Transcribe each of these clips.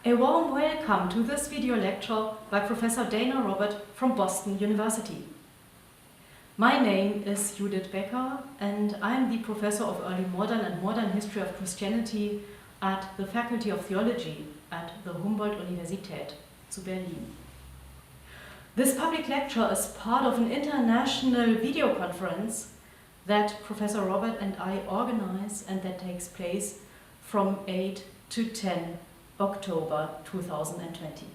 A warm welcome to this video lecture by Professor Dana Robert from Boston University. My name is Judith Becker and I am the Professor of Early Modern and Modern History of Christianity at the Faculty of Theology at the Humboldt-Universität zu Berlin. This public lecture is part of an international video conference that Professor Robert and I organize and that takes place from 8 to 10 October 2020.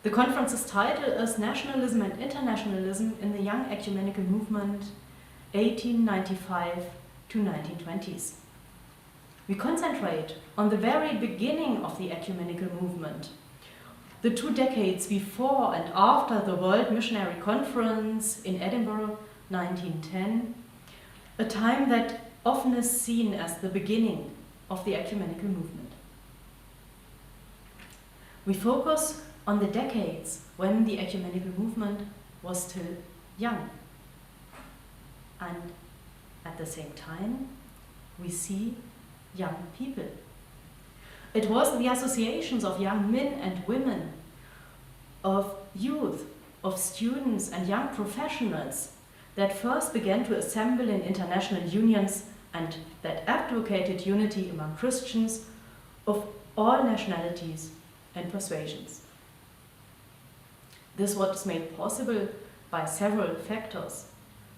The conference's title is Nationalism and Internationalism in the Young Ecumenical Movement 1895 to 1920s. We concentrate on the very beginning of the ecumenical movement, the 2 decades before and after the World Missionary Conference in Edinburgh 1910, a time that often is seen as the beginning of the ecumenical movement. We focus on the decades when the ecumenical movement was still young. And at the same time, we see young people. It was the associations of young men and women, of youth, of students and young professionals that first began to assemble in international unions and that advocated unity among Christians of all nationalities and persuasions. This was made possible by several factors.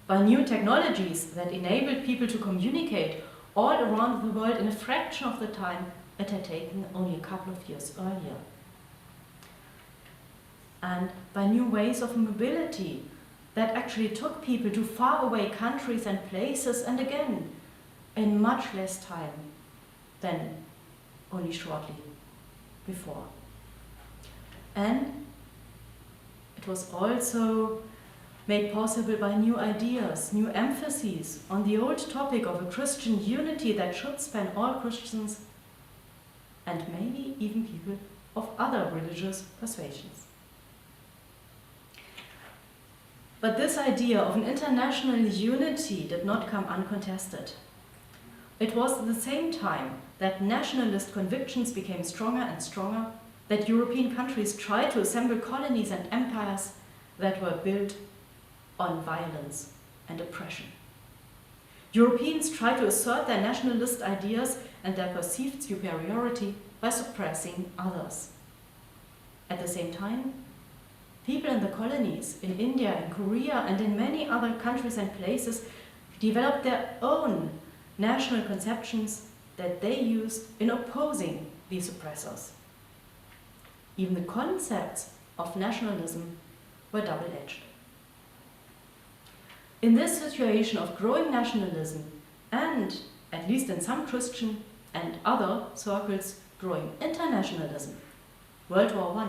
By new technologies that enabled people to communicate all around the world in a fraction of the time it had taken only a couple of years earlier. And by new ways of mobility that actually took people to faraway countries and places, and again, in much less time than only shortly before. And it was also made possible by new ideas, new emphases on the old topic of a Christian unity that should span all Christians and maybe even people of other religious persuasions. But this idea of an international unity did not come uncontested. It was at the same time that nationalist convictions became stronger and stronger, that European countries tried to assemble colonies and empires that were built on violence and oppression. Europeans tried to assert their nationalist ideas and their perceived superiority by suppressing others. At the same time, people in the colonies, in India, in Korea, and in many other countries and places developed their own national conceptions that they used in opposing these oppressors. Even the concepts of nationalism were double-edged. In this situation of growing nationalism and, at least in some Christian and other circles, growing internationalism, World War I,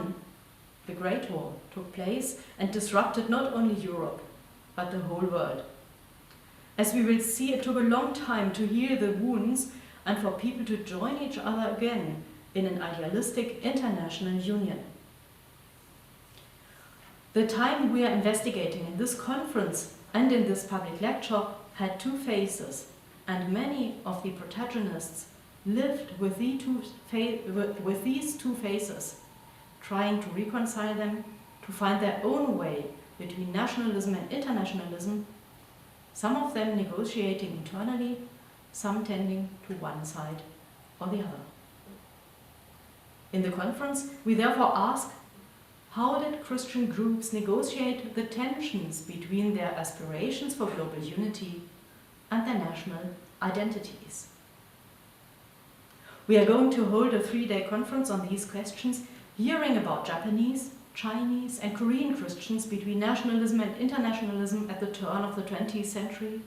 the Great War, took place and disrupted not only Europe, but the whole world. As we will see, it took a long time to heal the wounds and for people to join each other again in an idealistic international union. The time we are investigating in this conference and in this public lecture had 2 phases, and many of the protagonists lived with these 2 phases, trying to reconcile them, to find their own way between nationalism and internationalism, some of them negotiating internally, some tending to one side or the other. In the conference, we therefore ask, how did Christian groups negotiate the tensions between their aspirations for global unity and their national identities? We are going to hold a 3-day conference on these questions, hearing about Japanese, Chinese, and Korean Christians between nationalism and internationalism at the turn of the 20th century,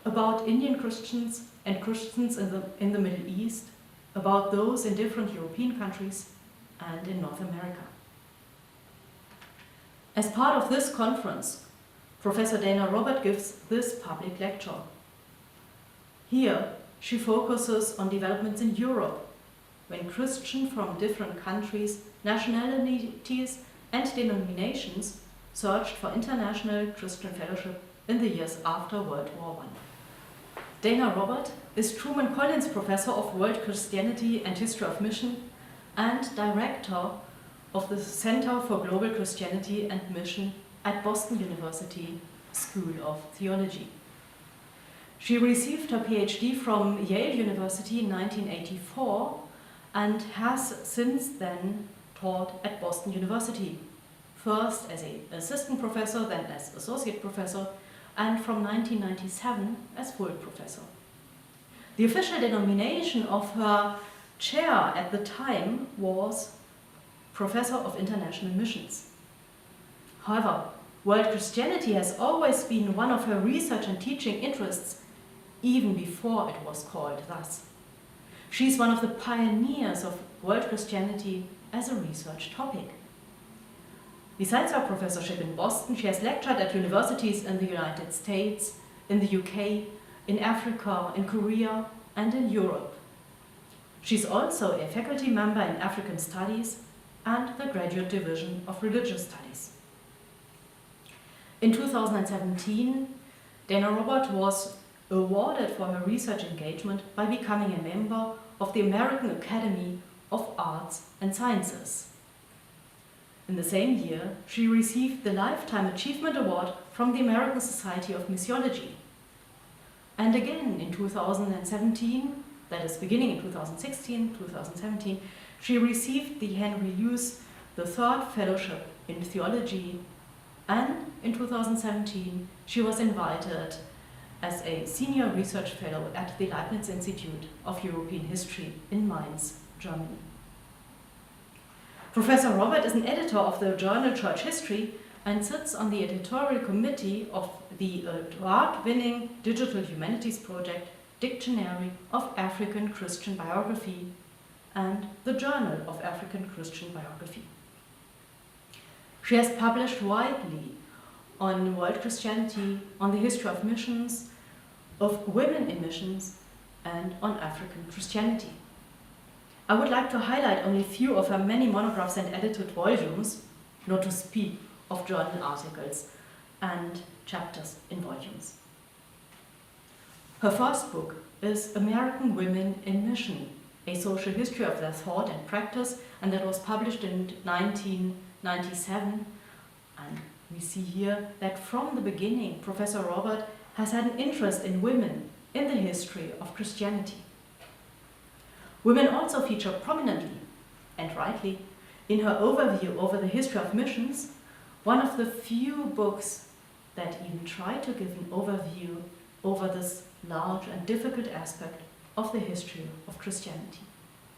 about Indian Christians and Christians in the Middle East, about those in different European countries and in North America. As part of this conference, Professor Dana Robert gives this public lecture. Here, she focuses on developments in Europe, when Christians from different countries, nationalities, and denominations searched for international Christian fellowship in the years after World War I. Dana Robert is Truman Collins Professor of World Christianity and History of Mission and Director of the Center for Global Christianity and Mission at Boston University School of Theology. She received her PhD from Yale University in 1984 and has since then taught at Boston University, first as an assistant professor, then as associate professor, and from 1997 as full professor. The official denomination of her chair at the time was Professor of International Missions. However, world Christianity has always been one of her research and teaching interests, even before it was called thus. She's one of the pioneers of world Christianity as a research topic. Besides her professorship in Boston, she has lectured at universities in the United States, in the UK, in Africa, in Korea, and in Europe. She's also a faculty member in African Studies and the Graduate Division of Religious Studies. In 2017, Dana Robert was awarded for her research engagement by becoming a member of the American Academy of Arts and Sciences. In the same year, she received the Lifetime Achievement Award from the American Society of Missiology. And again in 2017, that is beginning in 2016, 2017, she received the Henry Luce III Fellowship in Theology, and in 2017 she was invited as a senior research fellow at the Leibniz Institute of European History in Mainz, Germany. Professor Robert is an editor of the journal Church History and sits on the editorial committee of the award-winning digital humanities project Dictionary of African Christian Biography and the Journal of African Christian Biography. She has published widely on world Christianity, on the history of missions, of women in missions, and on African Christianity. I would like to highlight only a few of her many monographs and edited volumes, not to speak of journal articles and chapters in volumes. Her first book is American Women in Mission, a social history of their thought and practice, and that was published in 1997. And we see here that from the beginning, Professor Robert has had an interest in women in the history of Christianity. Women also feature prominently, and rightly, in her overview over the history of missions, one of the few books that even try to give an overview over this large and difficult aspect of the history of Christianity.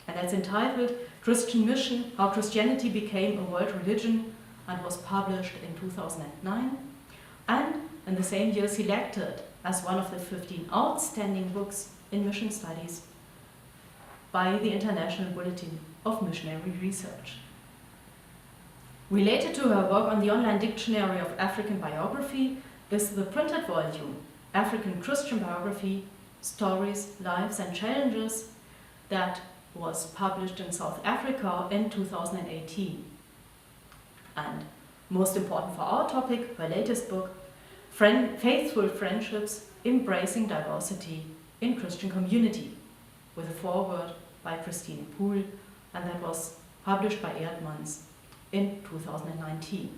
And that's entitled Christian Mission, How Christianity Became a World Religion, and was published in 2009, and in the same year selected as one of the 15 outstanding books in mission studies by the International Bulletin of Missionary Research. Related to her work on the online dictionary of African biography is the printed volume, African Christian Biography, Stories, Lives and Challenges, that was published in South Africa in 2018. And most important for our topic, her latest book, Faithful Friendships, Embracing Diversity in Christian Community, with a foreword by Christine Poole, and that was published by Erdmanns in 2019.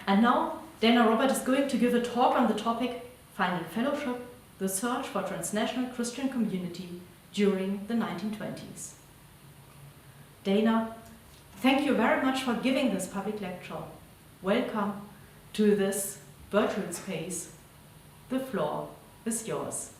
And now, Dana Robert is going to give a talk on the topic Finding Fellowship, the Search for Transnational Christian Community during the 1920s. Dana, thank you very much for giving this public lecture. Welcome to this virtual space. The floor is yours.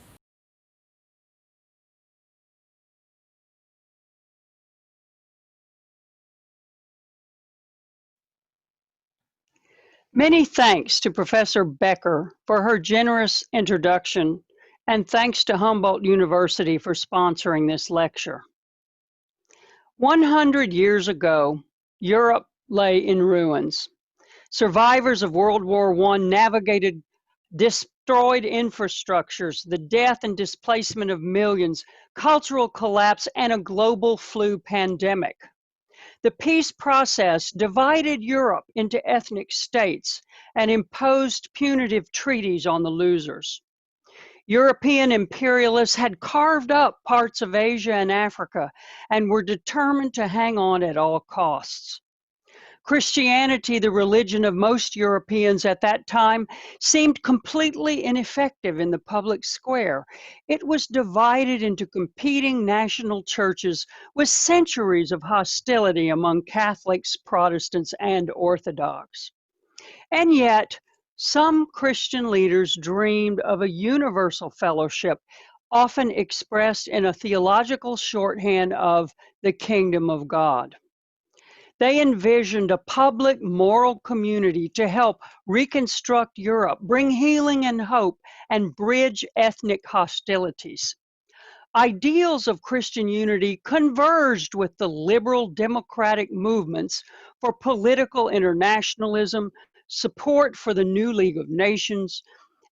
Many thanks to Professor Becker for her generous introduction, and thanks to Humboldt University for sponsoring this lecture. 100 years ago, Europe lay in ruins. Survivors of World War I navigated destroyed infrastructures, the death and displacement of millions, cultural collapse, and a global flu pandemic. The peace process divided Europe into ethnic states and imposed punitive treaties on the losers. European imperialists had carved up parts of Asia and Africa and were determined to hang on at all costs. Christianity, the religion of most Europeans at that time, seemed completely ineffective in the public square. It was divided into competing national churches with centuries of hostility among Catholics, Protestants, and Orthodox. And yet, some Christian leaders dreamed of a universal fellowship, often expressed in a theological shorthand of the kingdom of God. They envisioned a public moral community to help reconstruct Europe, bring healing and hope, and bridge ethnic hostilities. Ideals of Christian unity converged with the liberal democratic movements for political internationalism, support for the new League of Nations,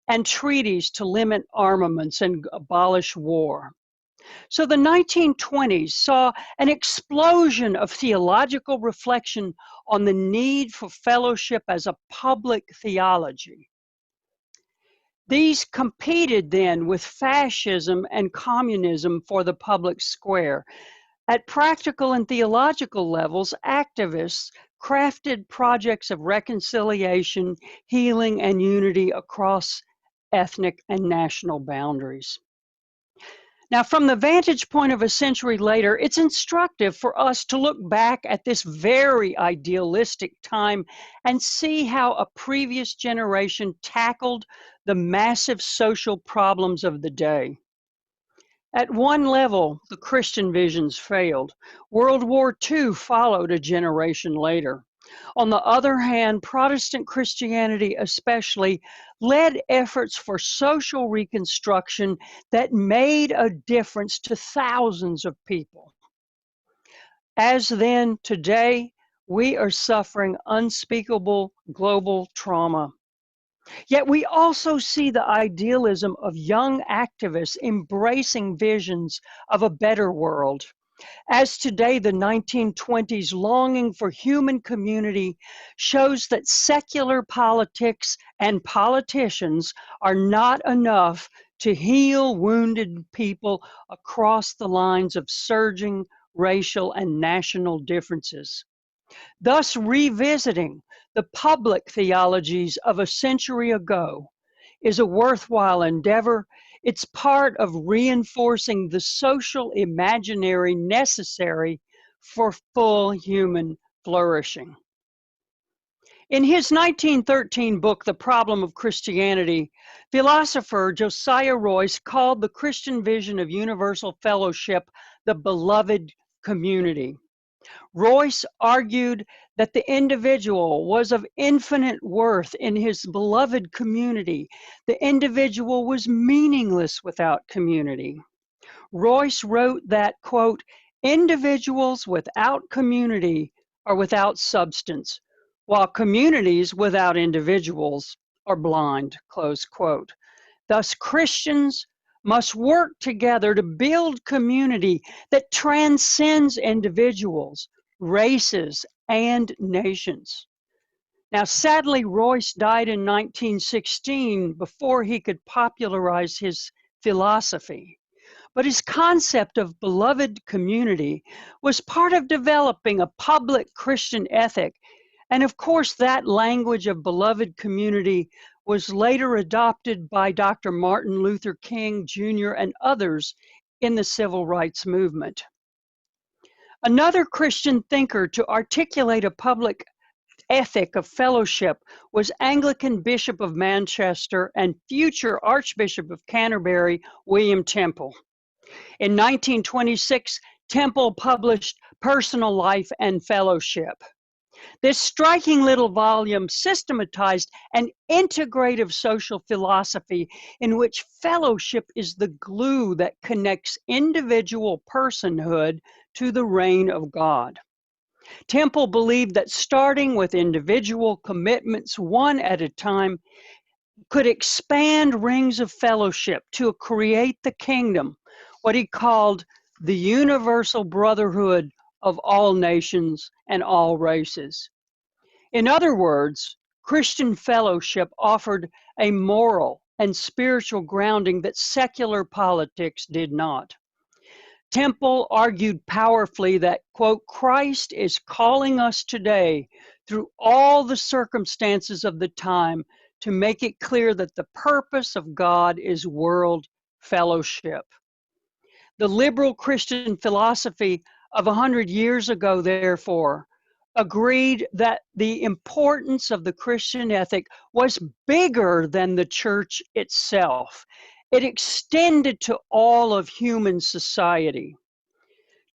and treaties to limit armaments and abolish war. So the 1920s saw an explosion of theological reflection on the need for fellowship as a public theology. These competed then with fascism and communism for the public square. At practical and theological levels, activists crafted projects of reconciliation, healing, and unity across ethnic and national boundaries. Now, from the vantage point of a century later, it's instructive for us to look back at this very idealistic time and see how a previous generation tackled the massive social problems of the day. At one level, the Christian visions failed. World War II followed a generation later. On the other hand, Protestant Christianity especially led efforts for social reconstruction that made a difference to thousands of people. As then, today, we are suffering unspeakable global trauma. Yet we also see the idealism of young activists embracing visions of a better world. As today, the 1920s longing for human community shows that secular politics and politicians are not enough to heal wounded people across the lines of surging racial and national differences. Thus, revisiting the public theologies of a century ago is a worthwhile endeavor. It's part of reinforcing the social imaginary necessary for full human flourishing. In his 1913 book, The Problem of Christianity, philosopher Josiah Royce called the Christian vision of universal fellowship the beloved community. Royce argued that the individual was of infinite worth in his beloved community. The individual was meaningless without community. Royce wrote that, quote, individuals without community are without substance, while communities without individuals are blind, close quote. Thus, Christians must work together to build community that transcends individuals, races, and nations. Now, sadly, Royce died in 1916 before he could popularize his philosophy. But his concept of beloved community was part of developing a public Christian ethic. And of course, that language of beloved community was later adopted by Dr. Martin Luther King Jr. and others in the civil rights movement. Another Christian thinker to articulate a public ethic of fellowship was Anglican Bishop of Manchester and future Archbishop of Canterbury, William Temple. In 1926, Temple published Personal Life and Fellowship. This striking little volume systematized an integrative social philosophy in which fellowship is the glue that connects individual personhood to the reign of God. Temple believed that starting with individual commitments one at a time could expand rings of fellowship to create the kingdom, what he called the universal brotherhood of all nations and all races. In other words, Christian fellowship offered a moral and spiritual grounding that secular politics did not. Temple argued powerfully that, quote, Christ is calling us today through all the circumstances of the time to make it clear that the purpose of God is world fellowship. The liberal Christian philosophy of 100 years ago, therefore, agreed that the importance of the Christian ethic was bigger than the church itself. It extended to all of human society.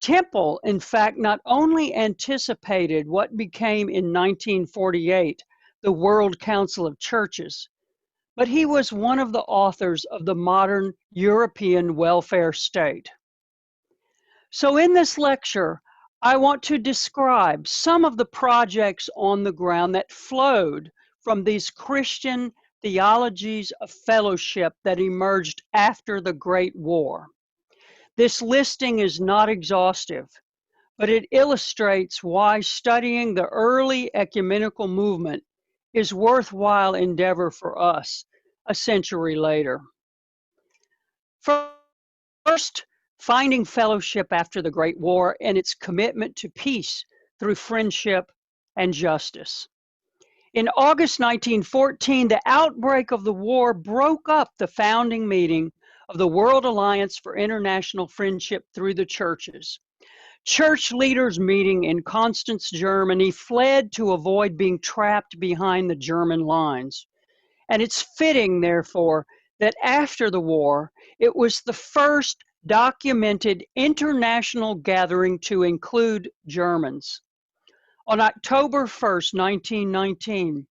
Temple, in fact, not only anticipated what became in 1948 the World Council of Churches, but he was one of the authors of the modern European welfare state. So in this lecture, I want to describe some of the projects on the ground that flowed from these Christian theologies of fellowship that emerged after the Great War. This listing is not exhaustive, but it illustrates why studying the early ecumenical movement is worthwhile endeavor for us a century later. First, finding fellowship after the Great War and its commitment to peace through friendship and justice. In August 1914, the outbreak of the war broke up the founding meeting of the World Alliance for International Friendship through the Churches. Church leaders meeting in Constance, Germany, fled to avoid being trapped behind the German lines. And it's fitting, therefore, that after the war, it was the first documented international gathering to include Germans. On October 1st, 1919,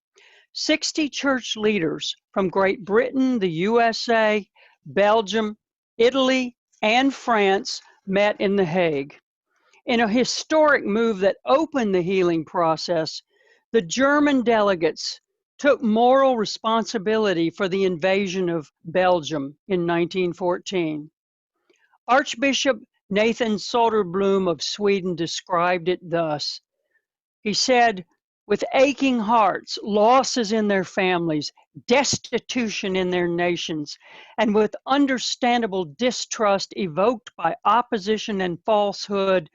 60 church leaders from Great Britain, the USA, Belgium, Italy, and France met in The Hague. In a historic move that opened the healing process, the German delegates took moral responsibility for the invasion of Belgium in 1914. Archbishop Nathan Soderblom of Sweden described it thus. He said, with aching hearts, losses in their families, destitution in their nations, and with understandable distrust evoked by opposition and falsehood,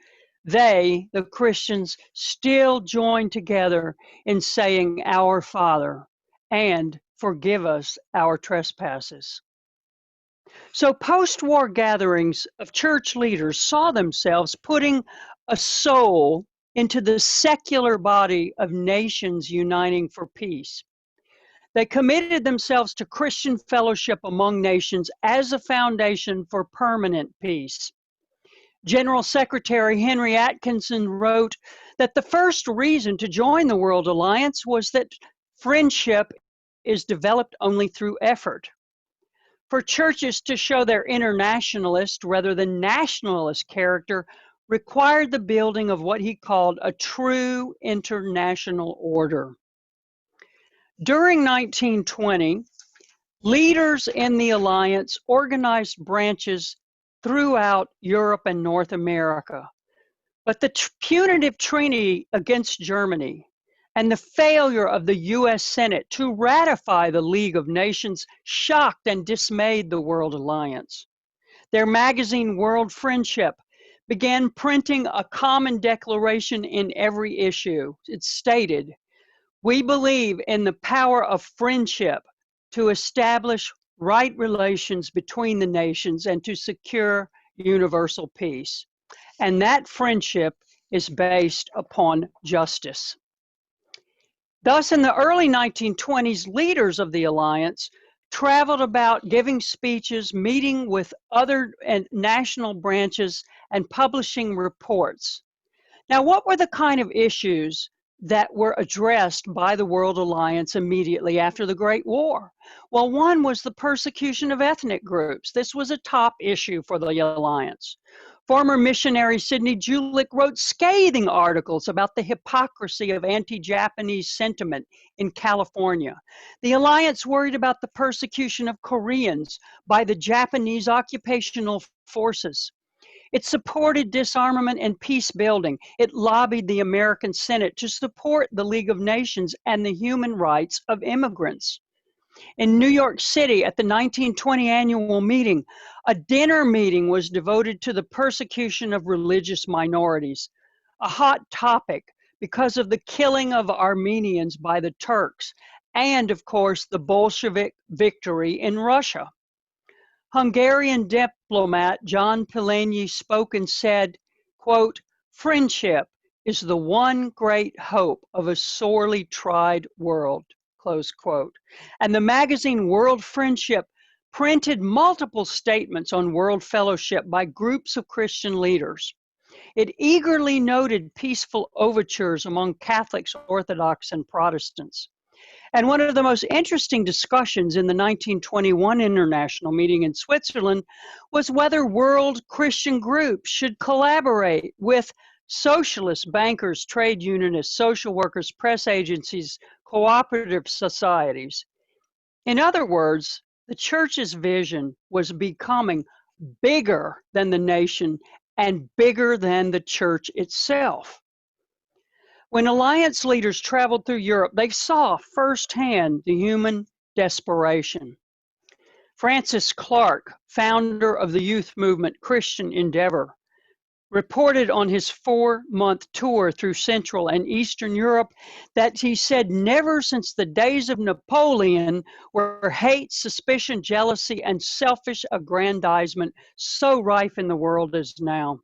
they, the Christians, still join together in saying, Our Father, and forgive us our trespasses. So post-war gatherings of church leaders saw themselves putting a soul into the secular body of nations uniting for peace. They committed themselves to Christian fellowship among nations as a foundation for permanent peace. General Secretary Henry Atkinson wrote that the first reason to join the World Alliance was that friendship is developed only through effort. For churches to show their internationalist rather than nationalist character required the building of what he called a true international order. During 1920, leaders in the alliance organized branches throughout Europe and North America. But the punitive treaty against Germany and the failure of the US Senate to ratify the League of Nations shocked and dismayed the World Alliance. Their magazine, World Friendship, began printing a common declaration in every issue. It stated, "We believe in the power of friendship to establish right relations between the nations and to secure universal peace. And that friendship is based upon justice." Thus, in the early 1920s, leaders of the Alliance traveled about giving speeches, meeting with other national branches, and publishing reports. Now, what were the kind of issues that were addressed by the World Alliance immediately after the Great War? Well, one was the persecution of ethnic groups. This was a top issue for the Alliance. Former missionary Sidney Julick wrote scathing articles about the hypocrisy of anti-Japanese sentiment in California. The Alliance worried about the persecution of Koreans by the Japanese occupational forces. It supported disarmament and peace building. It lobbied the American Senate to support the League of Nations and the human rights of immigrants. In New York City at the 1920 annual meeting, a dinner meeting was devoted to the persecution of religious minorities, a hot topic because of the killing of Armenians by the Turks and, of course, the Bolshevik victory in Russia. Hungarian diplomat John Pilenyi spoke and said, quote, "Friendship is the one great hope of a sorely tried world," close quote. And the magazine World Friendship printed multiple statements on world fellowship by groups of Christian leaders. It eagerly noted peaceful overtures among Catholics, Orthodox, and Protestants. And one of the most interesting discussions in the 1921 international meeting in Switzerland was whether world Christian groups should collaborate with socialist bankers, trade unionists, social workers, press agencies, cooperative societies. In other words, the church's vision was becoming bigger than the nation and bigger than the church itself. When alliance leaders traveled through Europe, they saw firsthand the human desperation. Francis Clark, founder of the youth movement Christian Endeavor, reported on his 4-month tour through Central and Eastern Europe that he said never since the days of Napoleon were hate, suspicion, jealousy, and selfish aggrandizement so rife in the world as now.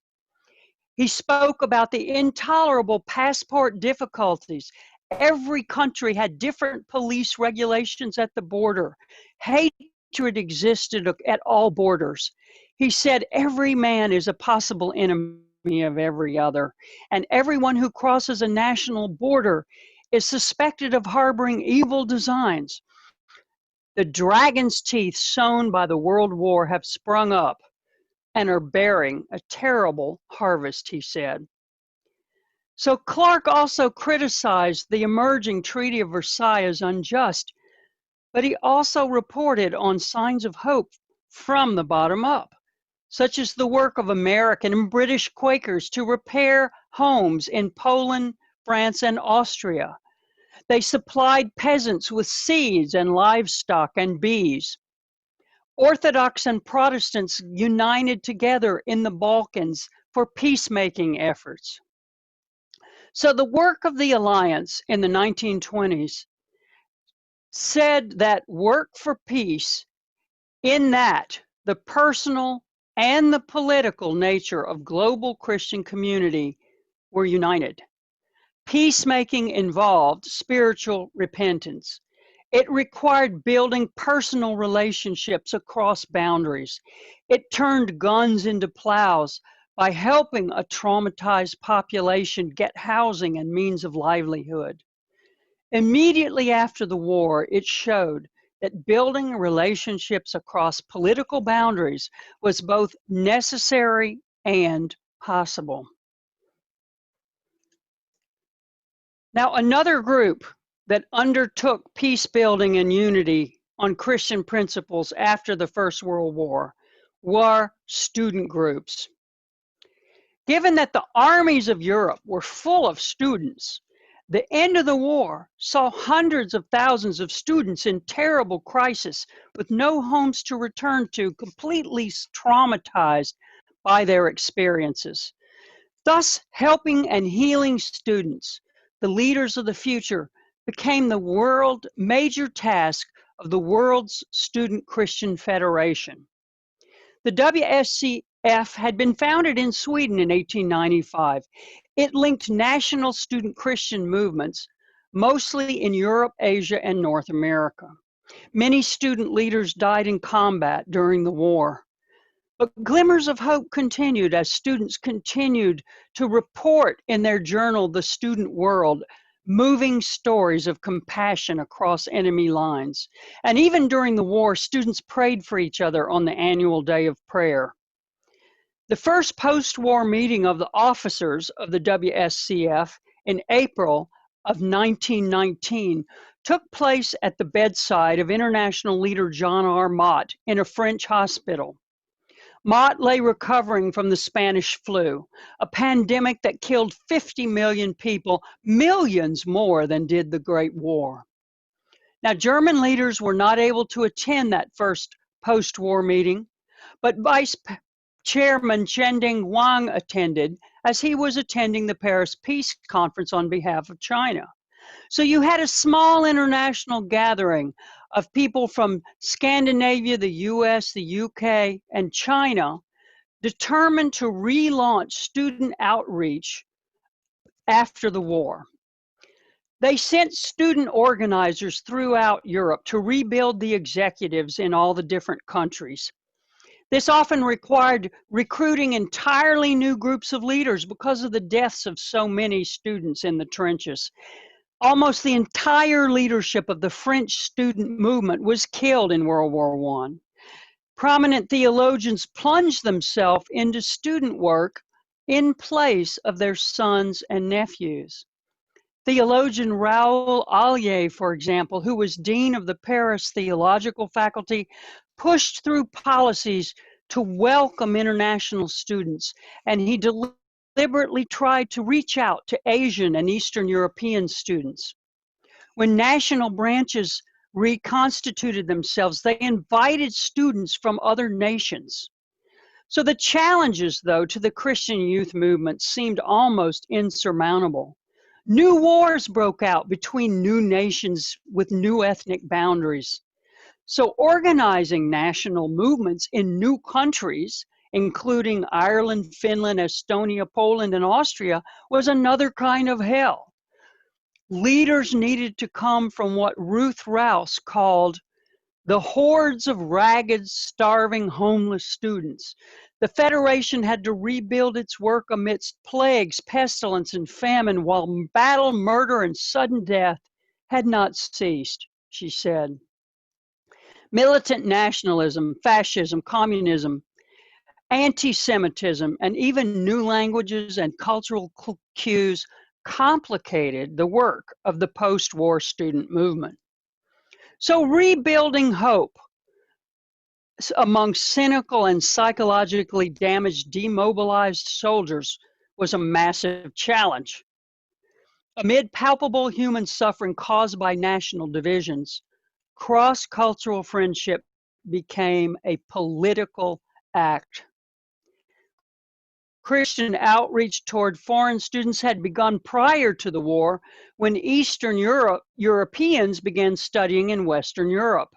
He spoke about the intolerable passport difficulties. Every country had different police regulations at the border. Hatred existed at all borders. He said every man is a possible enemy of every other, and everyone who crosses a national border is suspected of harboring evil designs. The dragon's teeth sown by the World War have sprung up and are bearing a terrible harvest, he said. So Clark also criticized the emerging Treaty of Versailles as unjust, but he also reported on signs of hope from the bottom up, such as the work of American and British Quakers to repair homes in Poland, France, and Austria. They supplied peasants with seeds and livestock and bees. Orthodox and Protestants united together in the Balkans for peacemaking efforts. So the work of the Alliance in the 1920s said that work for peace, in that the personal and the political nature of global Christian community were united. Peacemaking involved spiritual repentance. It required building personal relationships across boundaries. It turned guns into plows by helping a traumatized population get housing and means of livelihood. Immediately after the war, it showed that building relationships across political boundaries was both necessary and possible. Now, another group that undertook peace building and unity on Christian principles after the First World War were student groups. Given that the armies of Europe were full of students, the end of the war saw hundreds of thousands of students in terrible crisis with no homes to return to, completely traumatized by their experiences. Thus, helping and healing students, the leaders of the future, became the major task of the World's Student Christian Federation. The WSCF had been founded in Sweden in 1895. It linked national student Christian movements, mostly in Europe, Asia, and North America. Many student leaders died in combat during the war. But glimmers of hope continued as students continued to report in their journal, The Student World, moving stories of compassion across enemy lines. And even during the war, students prayed for each other on the annual day of prayer. The first post-war meeting of the officers of the WSCF in April of 1919 took place at the bedside of international leader John R. Mott in a French hospital. Mott lay recovering from the Spanish flu, a pandemic that killed 50 million people, millions more than did the Great War. Now, German leaders were not able to attend that first post-war meeting, but Vice Chairman Chending Wang attended, as he was attending the Paris Peace Conference on behalf of China. So you had a small international gathering of people from Scandinavia, the US, the UK, and China, determined to relaunch student outreach after the war. They sent student organizers throughout Europe to rebuild the executives in all the different countries. This often required recruiting entirely new groups of leaders because of the deaths of so many students in the trenches. Almost the entire leadership of the French student movement was killed in World War I. Prominent theologians plunged themselves into student work in place of their sons and nephews. Theologian Raoul Allier, for example, who was dean of the Paris Theological Faculty, pushed through policies to welcome international students, and he deliberately tried to reach out to Asian and Eastern European students. When national branches reconstituted themselves, they invited students from other nations. So the challenges, though, to the Christian youth movement seemed almost insurmountable. New wars broke out between new nations with new ethnic boundaries. So organizing national movements in new countries, including Ireland, Finland, Estonia, Poland, and Austria, was another kind of hell. Leaders needed to come from what Ruth Rouse called the hordes of ragged, starving, homeless students. The Federation had to rebuild its work amidst plagues, pestilence, and famine, while battle, murder, and sudden death had not ceased, she said. Militant nationalism, fascism, communism, anti-Semitism, and even new languages and cultural cues complicated the work of the post-war student movement. So rebuilding hope among cynical and psychologically damaged, demobilized soldiers was a massive challenge. Amid palpable human suffering caused by national divisions, cross-cultural friendship became a political act. Christian outreach toward foreign students had begun prior to the war when Eastern Europeans began studying in Western Europe.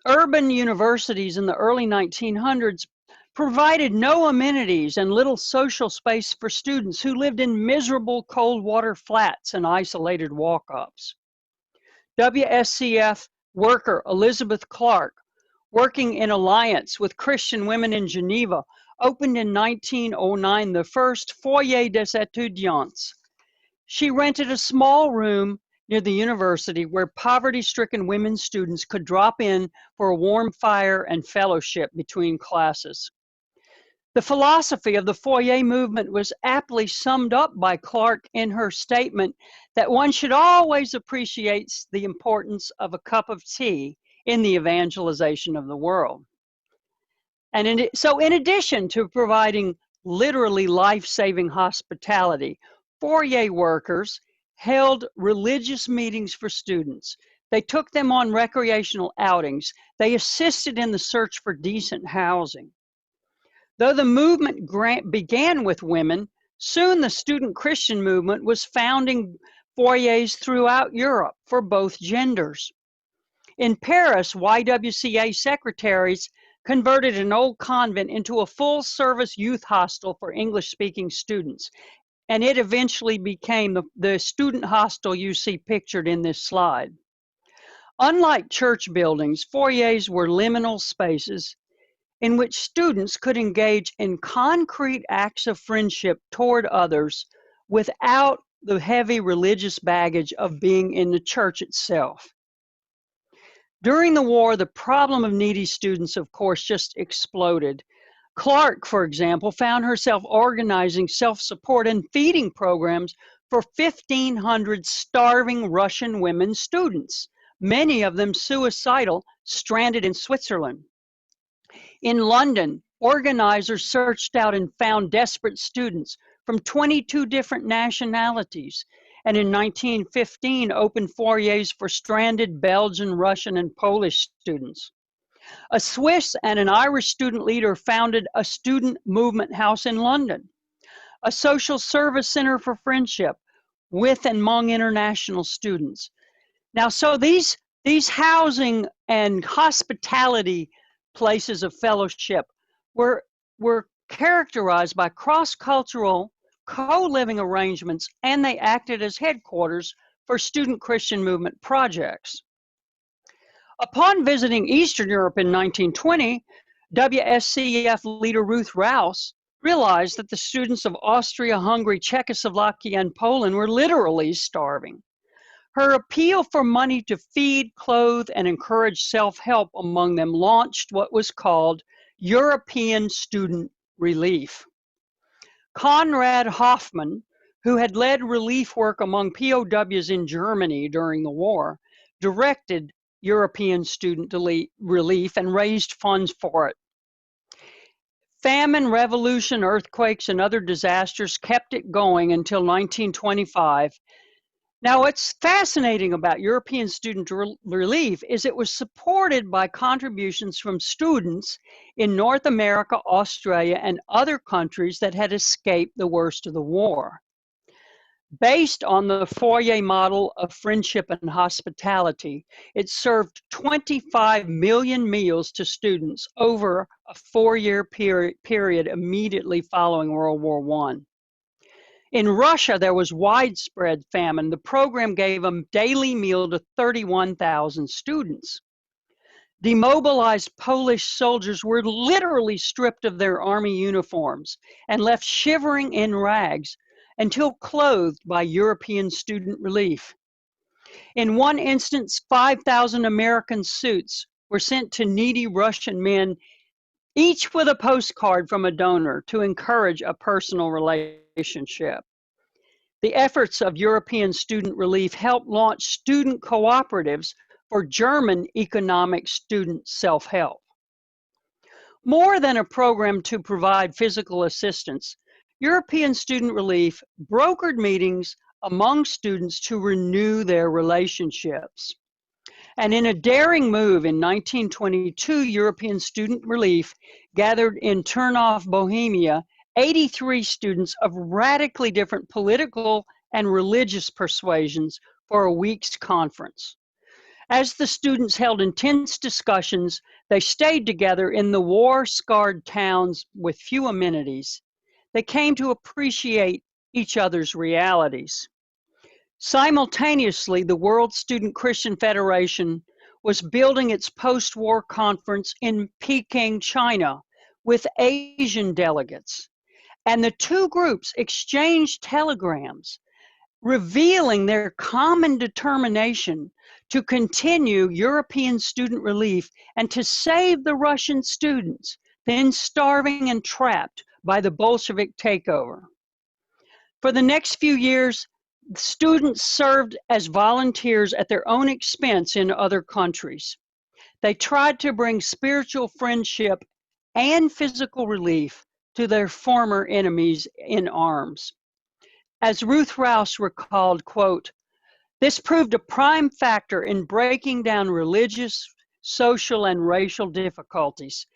Urban universities in the early 1900s provided no amenities and little social space for students who lived in miserable cold water flats and isolated walk-ups. WSCF worker Elizabeth Clark, working in alliance with Christian women in Geneva, opened in 1909 the first Foyer des étudiants. She rented a small room near the university where poverty-stricken women students could drop in for a warm fire and fellowship between classes. The philosophy of the Foyer movement was aptly summed up by Clark in her statement that one should always appreciate the importance of a cup of tea in the evangelization of the world. And so in addition to providing literally life-saving hospitality, Foyer workers held religious meetings for students. They took them on recreational outings. They assisted in the search for decent housing. Though the movement began with women, soon the student Christian movement was founding foyers throughout Europe for both genders. In Paris, YWCA secretaries converted an old convent into a full-service youth hostel for English-speaking students, and it eventually became the student hostel you see pictured in this slide. Unlike church buildings, foyers were liminal spaces in which students could engage in concrete acts of friendship toward others without the heavy religious baggage of being in the church itself. During the war, the problem of needy students, of course, just exploded. Clark, for example, found herself organizing self-support and feeding programs for 1,500 starving Russian women students, many of them suicidal, stranded in Switzerland. In London, organizers searched out and found desperate students from 22 different nationalities, and in 1915 opened foyers for stranded Belgian, Russian, and Polish students. A Swiss and an Irish student leader founded a student movement house in London, a social service center for friendship with and among international students. Now, so these housing and hospitality places of fellowship were characterized by cross-cultural co-living arrangements, and they acted as headquarters for student Christian movement projects. Upon visiting Eastern Europe in 1920, WSCF leader Ruth Rouse realized that the students of Austria, Hungary, Czechoslovakia, and Poland were literally starving. Her appeal for money to feed, clothe, and encourage self-help among them launched what was called European Student Relief. Conrad Hoffmann, who had led relief work among POWs in Germany during the war, directed European Student Relief and raised funds for it. Famine, revolution, earthquakes, and other disasters kept it going until 1925. Now, what's fascinating about European Student Relief is it was supported by contributions from students in North America, Australia, and other countries that had escaped the worst of the war. Based on the Foyer model of friendship and hospitality, it served 25 million meals to students over a 4-year period immediately following World War I. In Russia, there was widespread famine. The program gave a daily meal to 31,000 students. Demobilized Polish soldiers were literally stripped of their army uniforms and left shivering in rags until clothed by European Student Relief. In one instance, 5,000 American suits were sent to needy Russian men, each with a postcard from a donor to encourage a personal relationship. The efforts of European Student Relief helped launch student cooperatives for German economic student self-help. More than a program to provide physical assistance, European Student Relief brokered meetings among students to renew their relationships. And in a daring move in 1922, European Student Relief gathered in Turnov, Bohemia, 83 students of radically different political and religious persuasions for a week's conference. As the students held intense discussions, they stayed together in the war-scarred towns with few amenities. They came to appreciate each other's realities. Simultaneously, the World Student Christian Federation was building its post-war conference in Peking, China, with Asian delegates. And the two groups exchanged telegrams, revealing their common determination to continue European Student Relief and to save the Russian students, then starving and trapped by the Bolshevik takeover. For the next few years, students served as volunteers at their own expense in other countries. They tried to bring spiritual friendship and physical relief to their former enemies in arms. As Ruth Rouse recalled, quote, "This proved a prime factor in breaking down religious, social, and racial difficulties.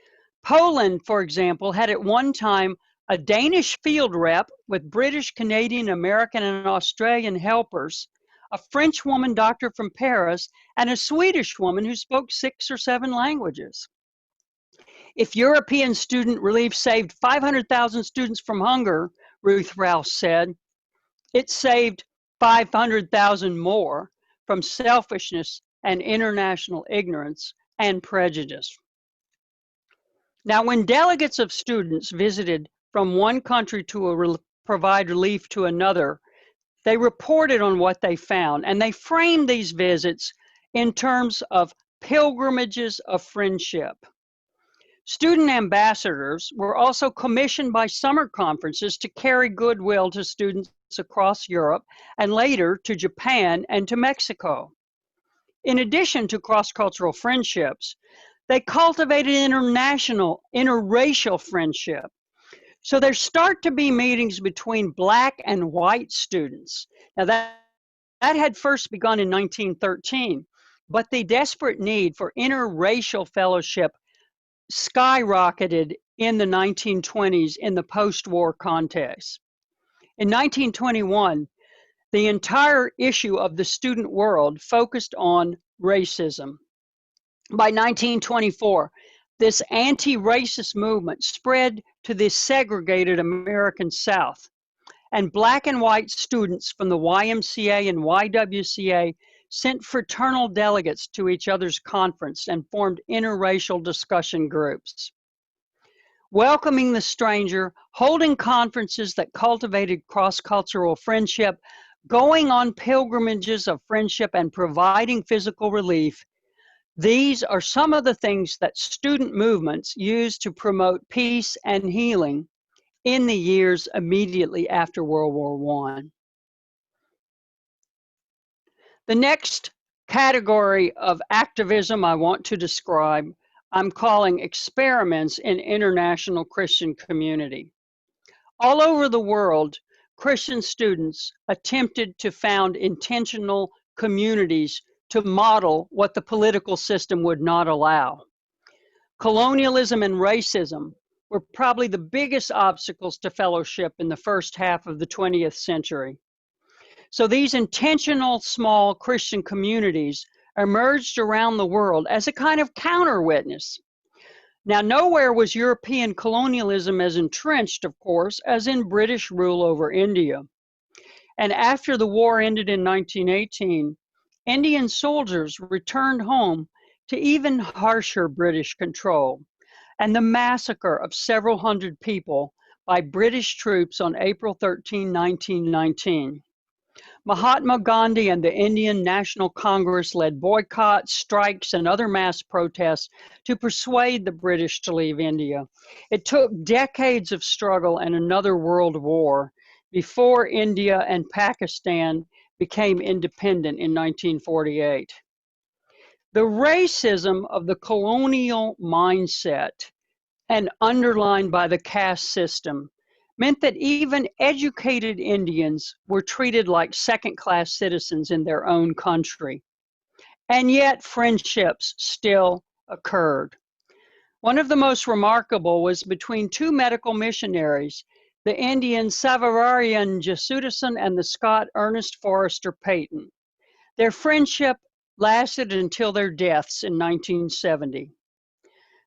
Poland, for example, had at one time a Danish field rep with British, Canadian, American, and Australian helpers, a French woman doctor from Paris, and a Swedish woman who spoke 6 or 7 languages. If European Student Relief saved 500,000 students from hunger," Ruth Rouse said, "it saved 500,000 more from selfishness and international ignorance and prejudice." Now, when delegates of students visited from one country to provide relief to another, they reported on what they found, and they framed these visits in terms of pilgrimages of friendship. Student ambassadors were also commissioned by summer conferences to carry goodwill to students across Europe and later to Japan and to Mexico. In addition to cross-cultural friendships, they cultivated interracial friendship. So there start to be meetings between Black and white students. Now That had first begun in 1913, but the desperate need for interracial fellowship skyrocketed in the 1920s in the post-war context. In 1921, the entire issue of the student world focused on racism. By 1924, this anti-racist movement spread to the segregated American South, and black and white students from the YMCA and YWCA sent fraternal delegates to each other's conference and formed interracial discussion groups. Welcoming the stranger, holding conferences that cultivated cross-cultural friendship, going on pilgrimages of friendship, and providing physical relief. These are some of the things that student movements used to promote peace and healing in the years immediately after World War I. The next category of activism I want to describe, I'm calling experiments in international Christian community. All over the world, Christian students attempted to found intentional communities to model what the political system would not allow. Colonialism and racism were probably the biggest obstacles to fellowship in the first half of the 20th century. So these intentional small Christian communities emerged around the world as a kind of counter-witness. Now, nowhere was European colonialism as entrenched, of course, as in British rule over India. And after the war ended in 1918, Indian soldiers returned home to even harsher British control, and the massacre of several hundred people by British troops on April 13, 1919. Mahatma Gandhi and the Indian National Congress led boycotts, strikes, and other mass protests to persuade the British to leave India. It took decades of struggle and another world war before India and Pakistan became independent in 1948. The racism of the colonial mindset and underlined by the caste system meant that even educated Indians were treated like second-class citizens in their own country. And yet friendships still occurred. One of the most remarkable was between two medical missionaries, the Indian Savarirayan Jesudason and the Scot Ernest Forrester Peyton. Their friendship lasted until their deaths in 1970.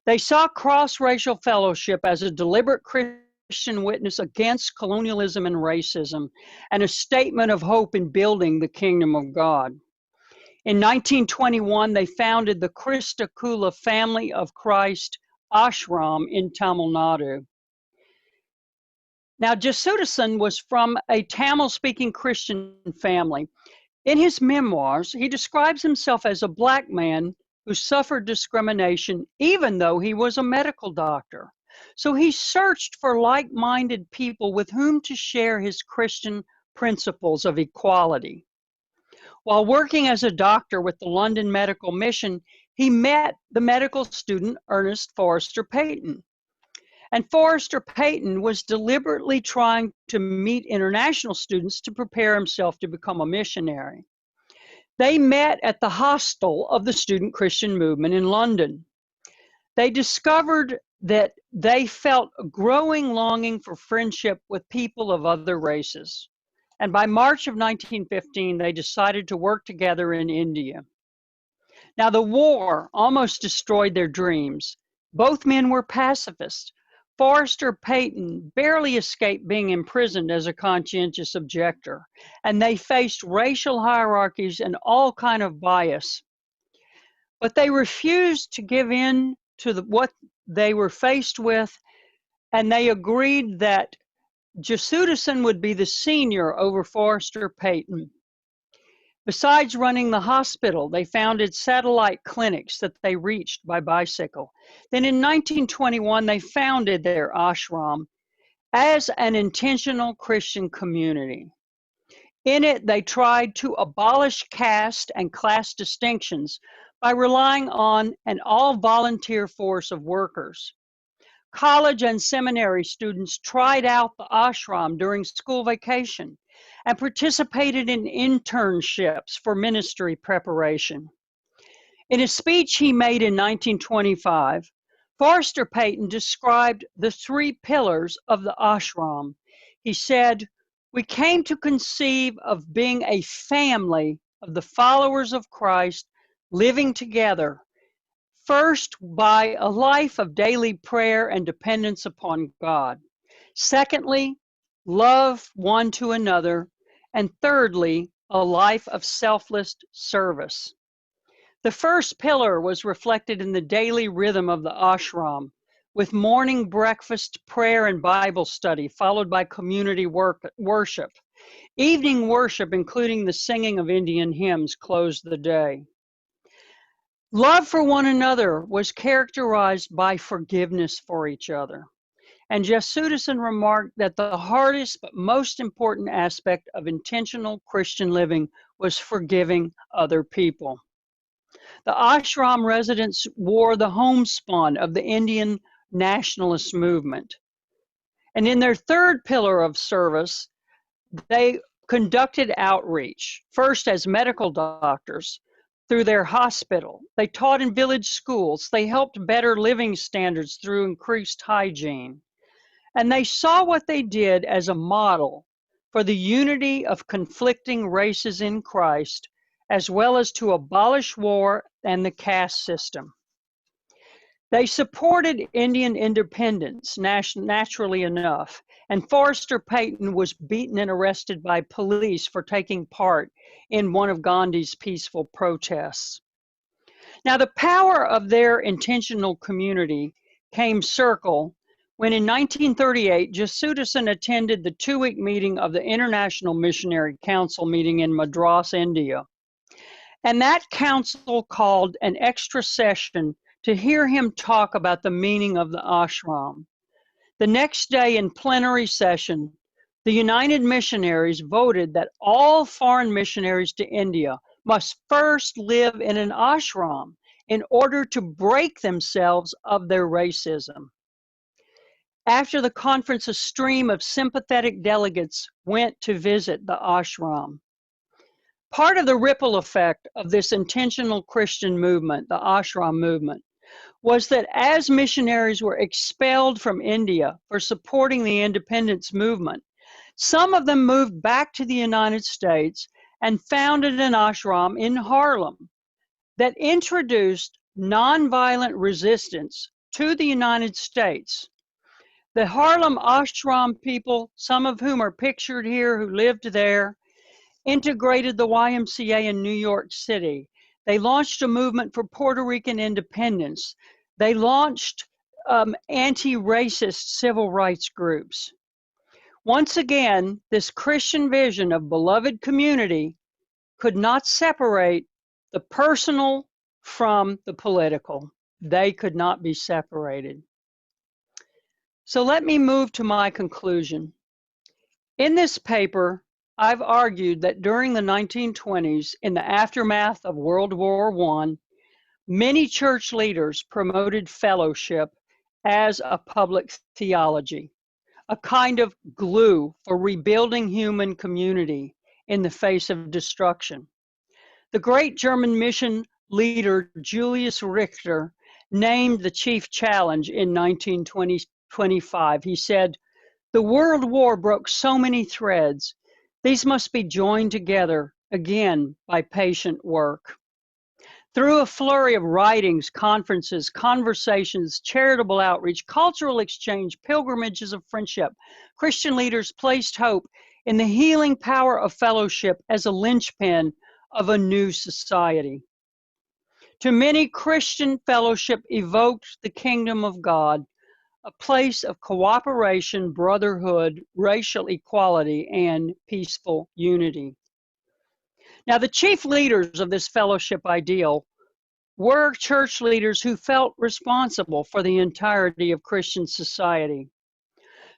They saw cross-racial fellowship as a deliberate Christian witness against colonialism and racism, and a statement of hope in building the kingdom of God. In 1921, they founded the Christa Kula Family of Christ Ashram in Tamil Nadu. Now, Jesudason was from a Tamil-speaking Christian family. In his memoirs, he describes himself as a black man who suffered discrimination even though he was a medical doctor. So he searched for like-minded people with whom to share his Christian principles of equality. While working as a doctor with the London Medical Mission, he met the medical student Ernest Forrester Peyton. And Forrester Peyton was deliberately trying to meet international students to prepare himself to become a missionary. They met at the hostel of the Student Christian Movement in London. They discovered that they felt a growing longing for friendship with people of other races. And by March of 1915, they decided to work together in India. Now, the war almost destroyed their dreams. Both men were pacifists. Forrester Peyton barely escaped being imprisoned as a conscientious objector, and they faced racial hierarchies and all kind of bias. But they refused to give in to what they were faced with, and they agreed that Jesudason would be the senior over Forrester Peyton. Besides running the hospital, they founded satellite clinics that they reached by bicycle. Then in 1921, they founded their ashram as an intentional Christian community. In it, they tried to abolish caste and class distinctions by relying on an all-volunteer force of workers. College and seminary students tried out the ashram during school vacation, and participated in internships for ministry preparation. In a speech he made in 1925, Forster Payton described the three pillars of the ashram. He said, "We came to conceive of being a family of the followers of Christ living together, first by a life of daily prayer and dependence upon God. Secondly, love one to another. And thirdly, a life of selfless service." The first pillar was reflected in the daily rhythm of the ashram, with morning breakfast, prayer, and Bible study, followed by community worship. Evening worship, including the singing of Indian hymns, closed the day. Love for one another was characterized by forgiveness for each other. And Jesudason remarked that the hardest but most important aspect of intentional Christian living was forgiving other people. The ashram residents wore the homespun of the Indian nationalist movement. And in their third pillar of service, they conducted outreach, first as medical doctors through their hospital. They taught in village schools. They helped better living standards through increased hygiene. And they saw what they did as a model for the unity of conflicting races in Christ, as well as to abolish war and the caste system. They supported Indian independence, naturally enough, and Forster Payton was beaten and arrested by police for taking part in one of Gandhi's peaceful protests. Now, the power of their intentional community came circle when in 1938, Jesudason attended the two-week meeting of the International Missionary Council meeting in Madras, India. And that council called an extra session to hear him talk about the meaning of the ashram. The next day in plenary session, the United Missionaries voted that all foreign missionaries to India must first live in an ashram in order to break themselves of their racism. After the conference, a stream of sympathetic delegates went to visit the ashram. Part of the ripple effect of this intentional Christian movement, the ashram movement, was that as missionaries were expelled from India for supporting the independence movement, some of them moved back to the United States and founded an ashram in Harlem that introduced nonviolent resistance to the United States. The Harlem ashram people, some of whom are pictured here who lived there, integrated the YMCA in New York City. They launched a movement for Puerto Rican independence. They launched anti-racist civil rights groups. Once again, this Christian vision of beloved community could not separate the personal from the political. They could not be separated. So let me move to my conclusion. In this paper, I've argued that during the 1920s, in the aftermath of World War I, many church leaders promoted fellowship as a public theology, a kind of glue for rebuilding human community in the face of destruction. The great German mission leader Julius Richter named the chief challenge in 1925. He said, "The World War broke so many threads. These must be joined together again by patient work." Through a flurry of writings, conferences, conversations, charitable outreach, cultural exchange, pilgrimages of friendship, Christian leaders placed hope in the healing power of fellowship as a linchpin of a new society. To many, Christian fellowship evoked the kingdom of God, a place of cooperation, brotherhood, racial equality, and peaceful unity. Now, the chief leaders of this fellowship ideal were church leaders who felt responsible for the entirety of Christian society.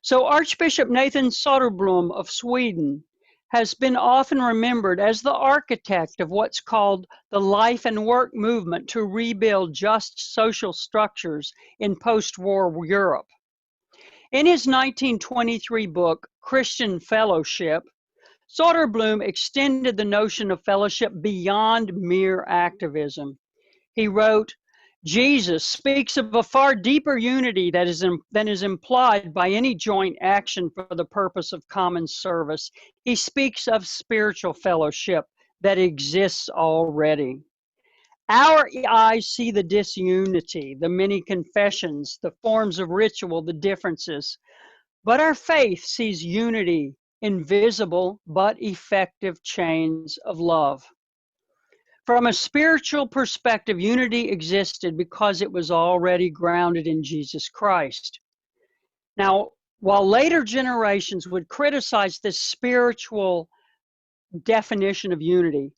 So Archbishop Nathan Soderblom of Sweden has been often remembered as the architect of what's called the life and work movement to rebuild just social structures in post-war Europe. In his 1923 book, Christian Fellowship, Soderblom extended the notion of fellowship beyond mere activism. He wrote, Jesus speaks of a far deeper unity than is implied by any joint action for the purpose of common service. He speaks of spiritual fellowship that exists already. Our eyes see the disunity, the many confessions, the forms of ritual, the differences. But our faith sees unity, invisible but effective chains of love. From a spiritual perspective, unity existed because it was already grounded in Jesus Christ. Now, while later generations would criticize this spiritual definition of unity,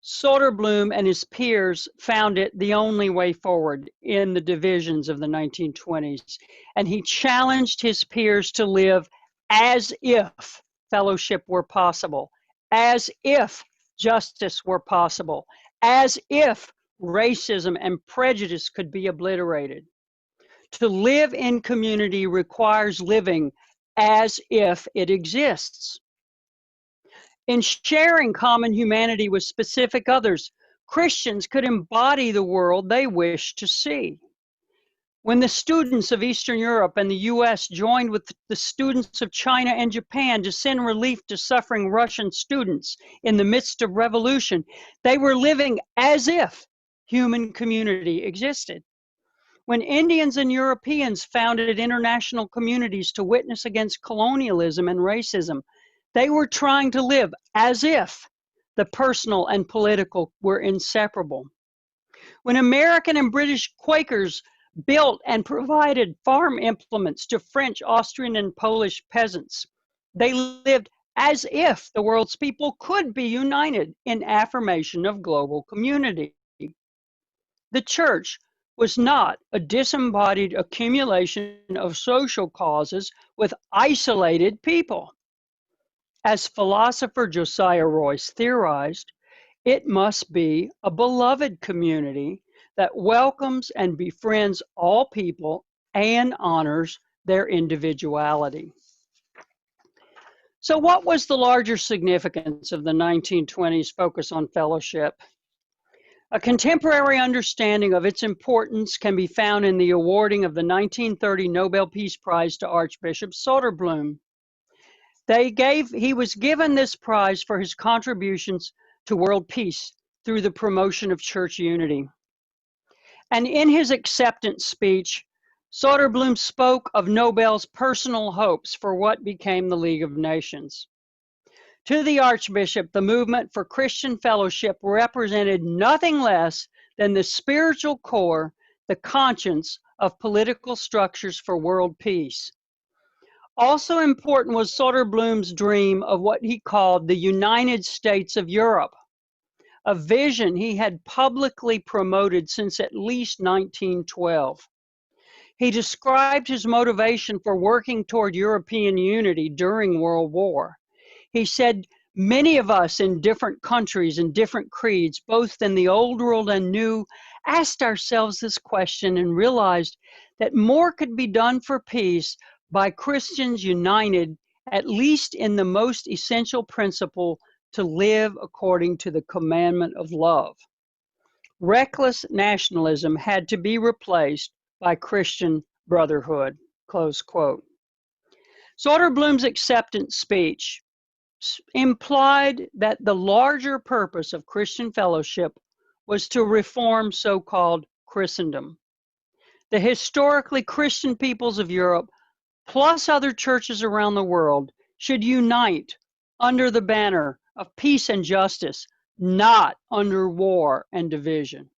Soderblom and his peers found it the only way forward in the divisions of the 1920s, and he challenged his peers to live as if fellowship were possible, as if justice were possible, as if racism and prejudice could be obliterated. To live in community requires living as if it exists. In sharing common humanity with specific others, Christians could embody the world they wish to see. When the students of Eastern Europe and the US joined with the students of China and Japan to send relief to suffering Russian students in the midst of revolution, they were living as if human community existed. When Indians and Europeans founded international communities to witness against colonialism and racism, they were trying to live as if the personal and political were inseparable. When American and British Quakers built and provided farm implements to French, Austrian, and Polish peasants, they lived as if the world's people could be united in affirmation of global community. The church was not a disembodied accumulation of social causes with isolated people. As philosopher Josiah Royce theorized, it must be a beloved community that welcomes and befriends all people and honors their individuality. So what was the larger significance of the 1920s focus on fellowship? A contemporary understanding of its importance can be found in the awarding of the 1930 Nobel Peace Prize to Archbishop Soderblom. He was given this prize for his contributions to world peace through the promotion of church unity. And in his acceptance speech, Soderblom spoke of Nobel's personal hopes for what became the League of Nations. To the Archbishop, the movement for Christian fellowship represented nothing less than the spiritual core, the conscience of political structures for world peace. Also important was Soderblom's dream of what he called the United States of Europe, a vision he had publicly promoted since at least 1912. He described his motivation for working toward European unity during World War. He said, many of us in different countries and different creeds, both in the old world and new, asked ourselves this question and realized that more could be done for peace by Christians united, at least in the most essential principle, to live according to the commandment of love. Reckless nationalism had to be replaced by Christian brotherhood, close quote. Soderblom's acceptance speech implied that the larger purpose of Christian fellowship was to reform so-called Christendom. The historically Christian peoples of Europe, plus other churches around the world, should unite under the banner of peace and justice, not under war and division.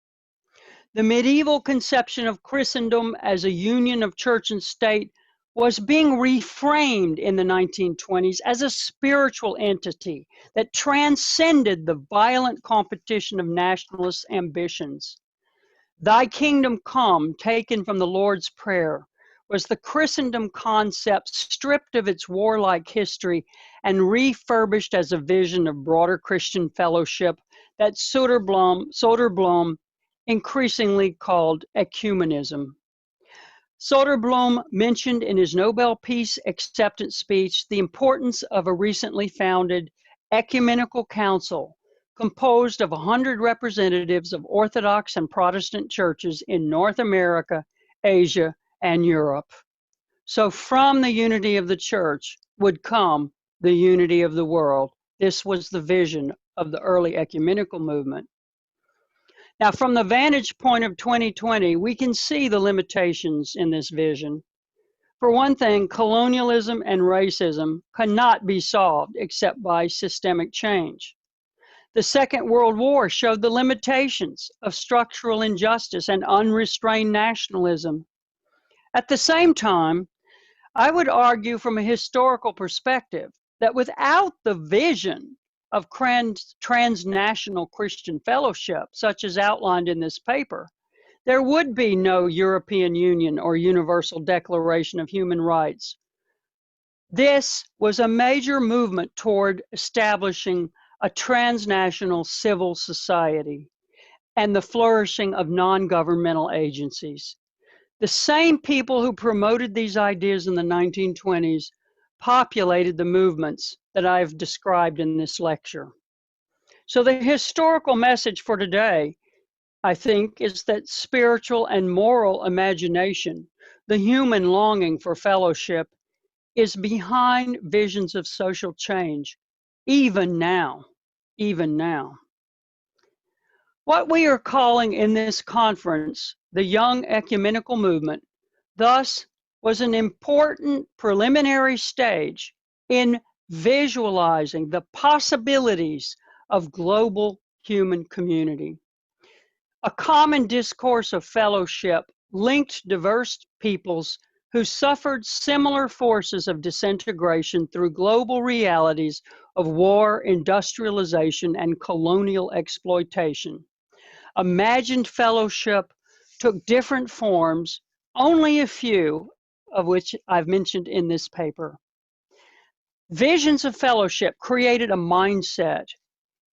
The medieval conception of Christendom as a union of church and state was being reframed in the 1920s as a spiritual entity that transcended the violent competition of nationalist ambitions. Thy kingdom come, taken from the Lord's Prayer, was the Christendom concept stripped of its warlike history and refurbished as a vision of broader Christian fellowship that Soderblom increasingly called ecumenism. Soderblom mentioned in his Nobel Peace Acceptance speech the importance of a recently founded ecumenical council composed of 100 representatives of Orthodox and Protestant churches in North America, Asia, and Europe. So from the unity of the church would come the unity of the world. This was the vision of the early ecumenical movement. Now, from the vantage point of 2020, we can see the limitations in this vision. For one thing, colonialism and racism cannot be solved except by systemic change. The Second World War showed the limitations of structural injustice and unrestrained nationalism. At the same time, I would argue from a historical perspective that without the vision of transnational Christian fellowship, such as outlined in this paper, there would be no European Union or Universal Declaration of Human Rights. This was a major movement toward establishing a transnational civil society and the flourishing of non-governmental agencies. The same people who promoted these ideas in the 1920s populated the movements that I've described in this lecture. So the historical message for today, I think, is that spiritual and moral imagination, the human longing for fellowship, is behind visions of social change, even now, even now. What we are calling in this conference the Young Ecumenical Movement, thus was an important preliminary stage in visualizing the possibilities of global human community. A common discourse of fellowship linked diverse peoples who suffered similar forces of disintegration through global realities of war, industrialization, and colonial exploitation. Imagined fellowship took different forms, only a few of which I've mentioned in this paper. Visions of fellowship created a mindset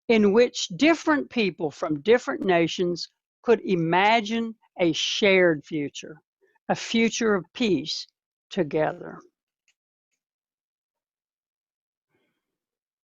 in which different people from different nations could imagine a shared future, a future of peace together.